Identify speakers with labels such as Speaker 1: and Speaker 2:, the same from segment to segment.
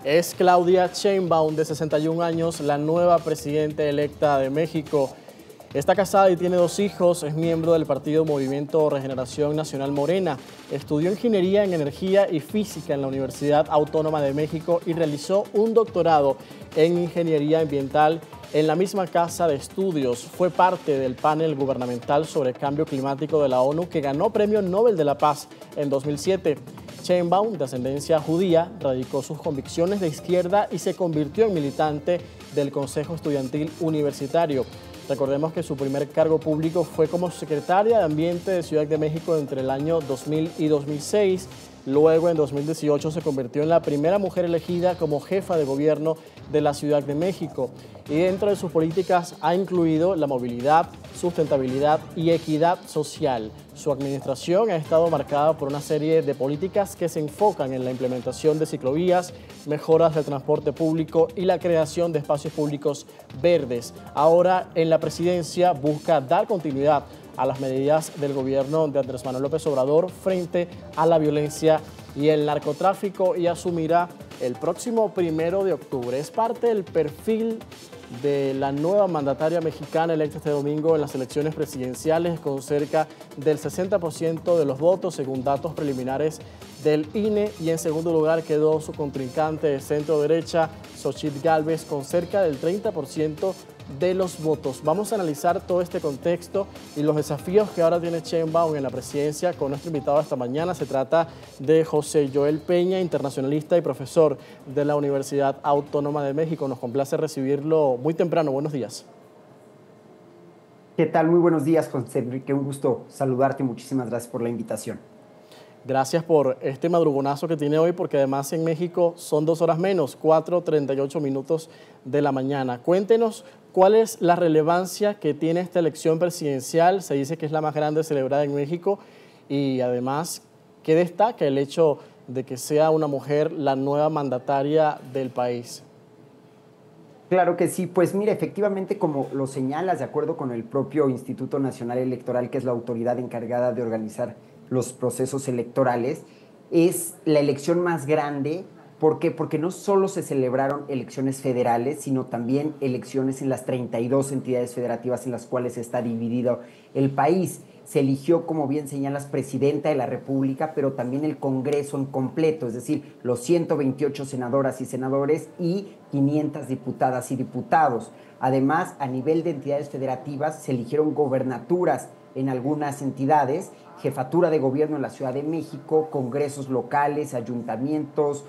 Speaker 1: Es Claudia Sheinbaum, de 61 años, la nueva presidenta electa de México. Está casada y tiene 2 hijos, es miembro del partido Movimiento Regeneración Nacional Morena. Estudió Ingeniería en Energía y Física en la Universidad Autónoma de México y realizó un doctorado en Ingeniería Ambiental en la misma casa de estudios. Fue parte del panel gubernamental sobre cambio climático de la ONU que ganó Premio Nobel de la Paz en 2007. Sheinbaum, de ascendencia judía, radicó sus convicciones de izquierda y se convirtió en militante del Consejo Estudiantil Universitario. Recordemos que su primer cargo público fue como secretaria de Ambiente de Ciudad de México entre el año 2000 y 2006. Luego, en 2018, se convirtió en la primera mujer elegida como jefa de gobierno de la Ciudad de México. Y dentro de sus políticas ha incluido la movilidad, sustentabilidad y equidad social. Su administración ha estado marcada por una serie de políticas que se enfocan en la implementación de ciclovías, mejoras del transporte público y la creación de espacios públicos verdes. Ahora, en la presidencia, busca dar continuidad a las medidas del gobierno de Andrés Manuel López Obrador frente a la violencia y el narcotráfico y asumirá el próximo 1 de octubre. Es parte del perfil de la nueva mandataria mexicana electa este domingo en las elecciones presidenciales con cerca del 60% de los votos según datos preliminares del INE, y en segundo lugar quedó su contrincante de centro derecha, Xochitl Gálvez, con cerca del 30% de los votos. Vamos a analizar todo este contexto y los desafíos que ahora tiene Sheinbaum en la presidencia con nuestro invitado esta mañana. Se trata de José Joel Peña, internacionalista y profesor de la Universidad Autónoma de México. Nos complace recibirlo muy temprano. Buenos días.
Speaker 2: ¿Qué tal? Muy buenos días, José Enrique. Un gusto saludarte. Muchísimas gracias por la invitación.
Speaker 1: Gracias por este madrugonazo que tiene hoy, porque además en México son 2 horas menos, 4:38 minutos de la mañana. Cuéntenos cuál es la relevancia que tiene esta elección presidencial. Se dice que es la más grande celebrada en México y además, ¿qué destaca el hecho de que sea una mujer la nueva mandataria del país?
Speaker 2: Claro que sí, pues mira, efectivamente, como lo señalas, de acuerdo con el propio Instituto Nacional Electoral, que es la autoridad encargada de organizar los procesos electorales, es la elección más grande. ¿Por qué? Porque no solo se celebraron elecciones federales, sino también elecciones en las 32 entidades federativas en las cuales está dividido el país. Se eligió, como bien señalas, presidenta de la República, pero también el Congreso en completo, es decir, los 128 senadoras y senadores y 500 diputadas y diputados. Además, a nivel de entidades federativas, se eligieron gobernaturas en algunas entidades, jefatura de gobierno en la Ciudad de México, congresos locales, ayuntamientos,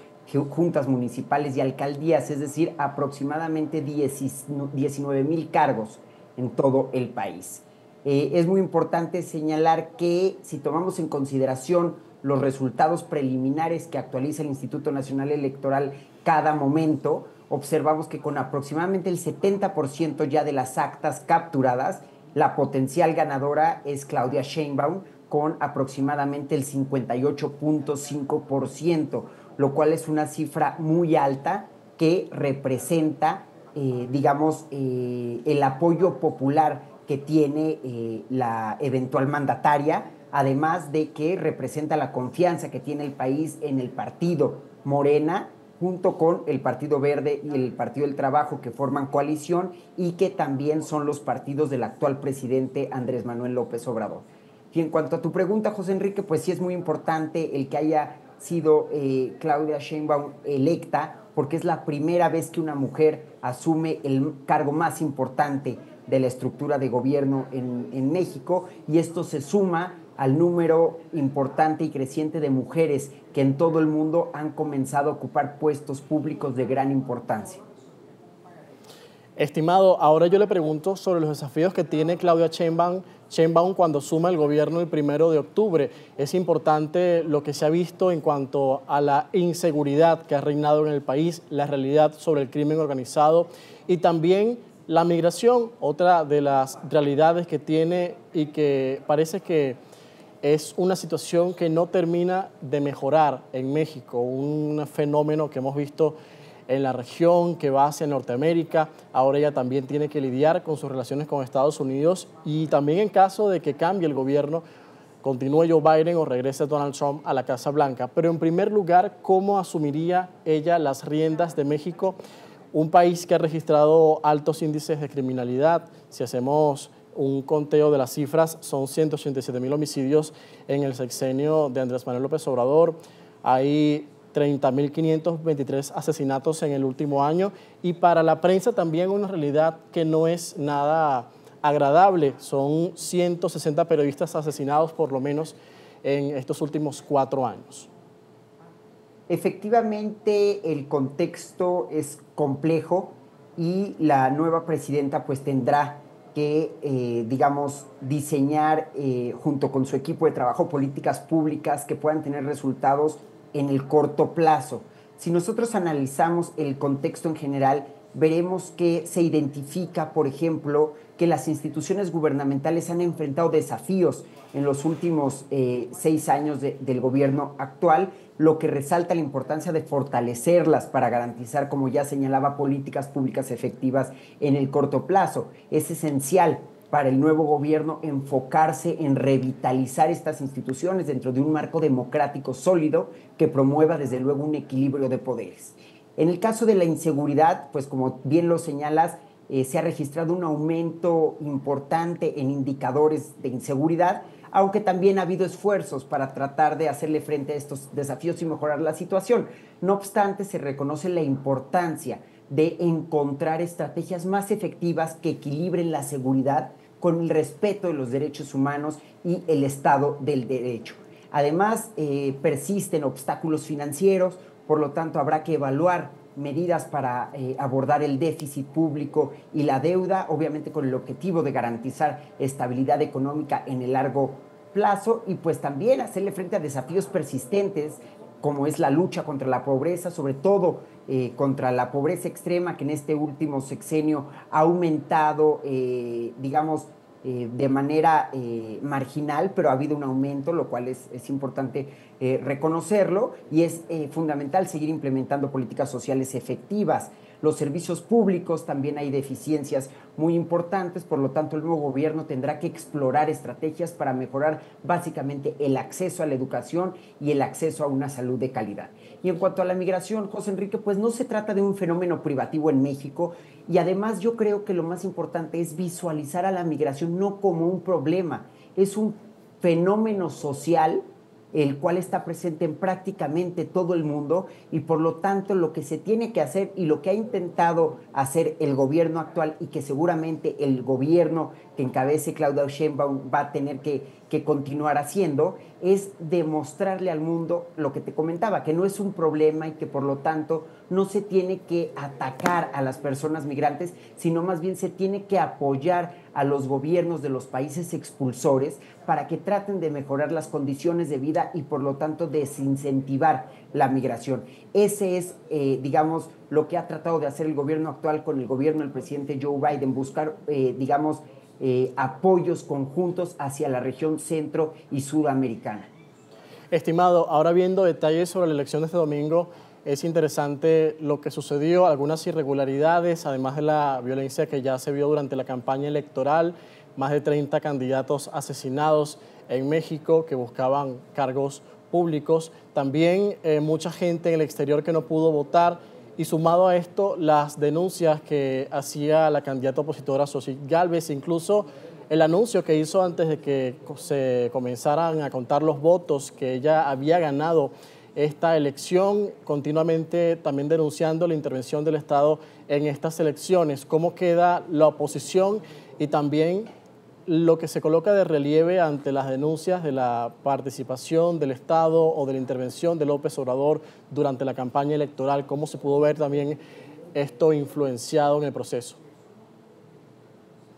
Speaker 2: juntas municipales y alcaldías, es decir, aproximadamente 19,000 cargos en todo el país. Es muy importante señalar que si tomamos en consideración los resultados preliminares que actualiza el Instituto Nacional Electoral cada momento, observamos que con aproximadamente el 70% ya de las actas capturadas, la potencial ganadora es Claudia Sheinbaum, con aproximadamente el 58.5%, lo cual es una cifra muy alta que representa, el apoyo popular que tiene la eventual mandataria, además de que representa la confianza que tiene el país en el partido Morena, junto con el Partido Verde y el Partido del Trabajo, que forman coalición y que también son los partidos del actual presidente Andrés Manuel López Obrador. Y en cuanto a tu pregunta, José Enrique, pues sí es muy importante el que haya sido Claudia Sheinbaum electa, porque es la primera vez que una mujer asume el cargo más importante de la estructura de gobierno en México, y esto se suma al número importante y creciente de mujeres que en todo el mundo han comenzado a ocupar puestos públicos de gran importancia.
Speaker 1: Estimado, ahora yo le pregunto sobre los desafíos que tiene Claudia Sheinbaum cuando suma el gobierno el 1 de octubre. Es importante lo que se ha visto en cuanto a la inseguridad que ha reinado en el país, la realidad sobre el crimen organizado y también la migración, otra de las realidades que tiene y que parece que es una situación que no termina de mejorar en México, un fenómeno que hemos visto en la región, que va hacia Norteamérica. Ahora ella también tiene que lidiar con sus relaciones con Estados Unidos y también en caso de que cambie el gobierno continúe Joe Biden o regrese Donald Trump a la Casa Blanca. Pero en primer lugar, ¿cómo asumiría ella las riendas de México? Un país que ha registrado altos índices de criminalidad. Si hacemos un conteo de las cifras, son 187.000 homicidios en el sexenio de Andrés Manuel López Obrador. Hay 30.523 asesinatos en el último año, y para la prensa también una realidad que no es nada agradable. Son 160 periodistas asesinados por lo menos en estos últimos 4 años.
Speaker 2: Efectivamente, el contexto es complejo y la nueva presidenta pues tendrá que, digamos, diseñar junto con su equipo de trabajo políticas públicas que puedan tener resultados en el corto plazo. Si nosotros analizamos el contexto en general, veremos que se identifica, por ejemplo, que las instituciones gubernamentales han enfrentado desafíos en los últimos 6 años del gobierno actual, lo que resalta la importancia de fortalecerlas para garantizar, como ya señalaba, políticas públicas efectivas en el corto plazo. Es esencial para el nuevo gobierno enfocarse en revitalizar estas instituciones dentro de un marco democrático sólido que promueva desde luego un equilibrio de poderes. En el caso de la inseguridad, pues como bien lo señalas, se ha registrado un aumento importante en indicadores de inseguridad, aunque también ha habido esfuerzos para tratar de hacerle frente a estos desafíos y mejorar la situación. No obstante, se reconoce la importancia de encontrar estrategias más efectivas que equilibren la seguridad con el respeto de los derechos humanos y el Estado del Derecho. Además, persisten obstáculos financieros, por lo tanto habrá que evaluar medidas para abordar el déficit público y la deuda, obviamente con el objetivo de garantizar estabilidad económica en el largo plazo, y pues también hacerle frente a desafíos persistentes como es la lucha contra la pobreza, sobre todo contra la pobreza extrema, que en este último sexenio ha aumentado, digamos, de manera marginal, pero ha habido un aumento, lo cual es importante reconocerlo, y es fundamental seguir implementando políticas sociales efectivas. Los servicios públicos también hay deficiencias muy importantes, por lo tanto el nuevo gobierno tendrá que explorar estrategias para mejorar básicamente el acceso a la educación y el acceso a una salud de calidad. Y en cuanto a la migración, José Enrique, pues no se trata de un fenómeno privativo en México, y además yo creo que lo más importante es visualizar a la migración no como un problema, es un fenómeno social el cual está presente en prácticamente todo el mundo, y por lo tanto lo que se tiene que hacer y lo que ha intentado hacer el gobierno actual, y que seguramente el gobierno que encabece Claudia Sheinbaum va a tener que continuar haciendo, es demostrarle al mundo lo que te comentaba, que no es un problema y que por lo tanto no se tiene que atacar a las personas migrantes, sino más bien se tiene que apoyar a los gobiernos de los países expulsores para que traten de mejorar las condiciones de vida y por lo tanto desincentivar la migración. Ese es, digamos, lo que ha tratado de hacer el gobierno actual con el gobierno del presidente Joe Biden, buscar, digamos, apoyos conjuntos hacia la región centro y sudamericana.
Speaker 1: Estimado, ahora viendo detalles sobre la elección de este domingo, es interesante lo que sucedió, algunas irregularidades, además de la violencia que ya se vio durante la campaña electoral, más de 30 candidatos asesinados en México que buscaban cargos públicos, también mucha gente en el exterior que no pudo votar, y sumado a esto las denuncias que hacía la candidata opositora Xochitl Gálvez, incluso el anuncio que hizo antes de que se comenzaran a contar los votos, que ella había ganado esta elección, continuamente también denunciando la intervención del Estado en estas elecciones. ¿Cómo queda la oposición y también lo que se coloca de relieve ante las denuncias de la participación del Estado o de la intervención de López Obrador durante la campaña electoral? ¿Cómo se pudo ver también esto influenciado en el proceso?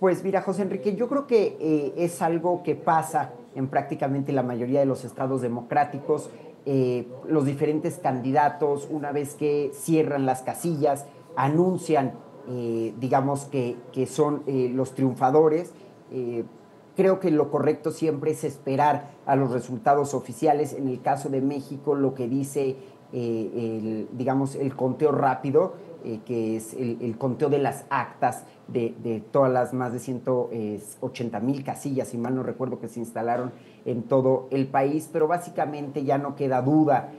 Speaker 2: Pues mira, José Enrique, yo creo que es algo que pasa en prácticamente la mayoría de los estados democráticos. Los diferentes candidatos, una vez que cierran las casillas, anuncian, digamos, que son los triunfadores. Eh, Creo que lo correcto siempre es esperar a los resultados oficiales. En el caso de México, lo que dice digamos, el conteo rápido, que es el conteo de las actas de todas las más de 180,000 casillas, si mal no recuerdo, que se instalaron en todo el país, pero básicamente ya no queda duda,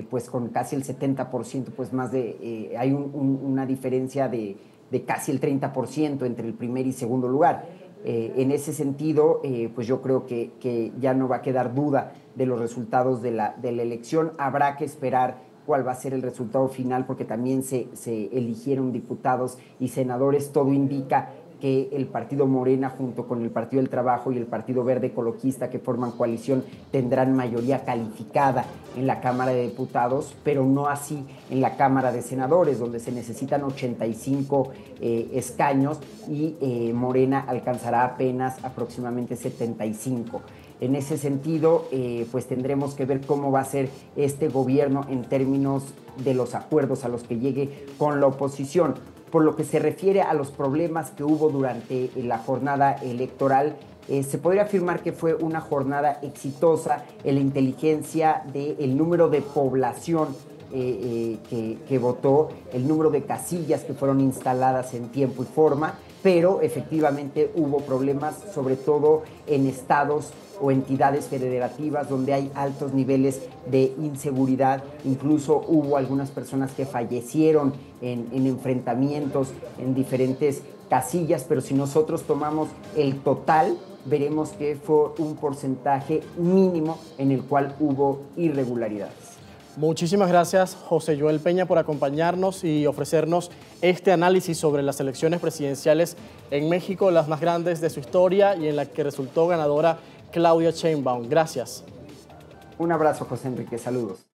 Speaker 2: pues con casi el 70%, pues más de, hay una diferencia de casi el 30% entre el primer y segundo lugar. En ese sentido, pues yo creo que ya no va a quedar duda de los resultados de la elección. Habrá que esperar cuál va a ser el resultado final, porque también se eligieron diputados y senadores. Todo indica que el partido Morena, junto con el Partido del Trabajo y el Partido Verde Ecologista, que forman coalición, tendrán mayoría calificada en la Cámara de Diputados, pero no así en la Cámara de Senadores, donde se necesitan 85 escaños y Morena alcanzará apenas aproximadamente 75. En ese sentido, pues tendremos que ver cómo va a ser este gobierno en términos de los acuerdos a los que llegue con la oposición. Por lo que se refiere a los problemas que hubo durante la jornada electoral, se podría afirmar que fue una jornada exitosa en la inteligencia del número de población que votó, el número de casillas que fueron instaladas en tiempo y forma, pero efectivamente hubo problemas, sobre todo en estados o entidades federativas donde hay altos niveles de inseguridad. Incluso hubo algunas personas que fallecieron en enfrentamientos en diferentes casillas, pero si nosotros tomamos el total, veremos que fue un porcentaje mínimo en el cual hubo irregularidades.
Speaker 1: Muchísimas gracias, José Joel Peña, por acompañarnos y ofrecernos este análisis sobre las elecciones presidenciales en México, las más grandes de su historia y en la que resultó ganadora Claudia Sheinbaum. Gracias.
Speaker 2: Un abrazo, José Enrique. Saludos.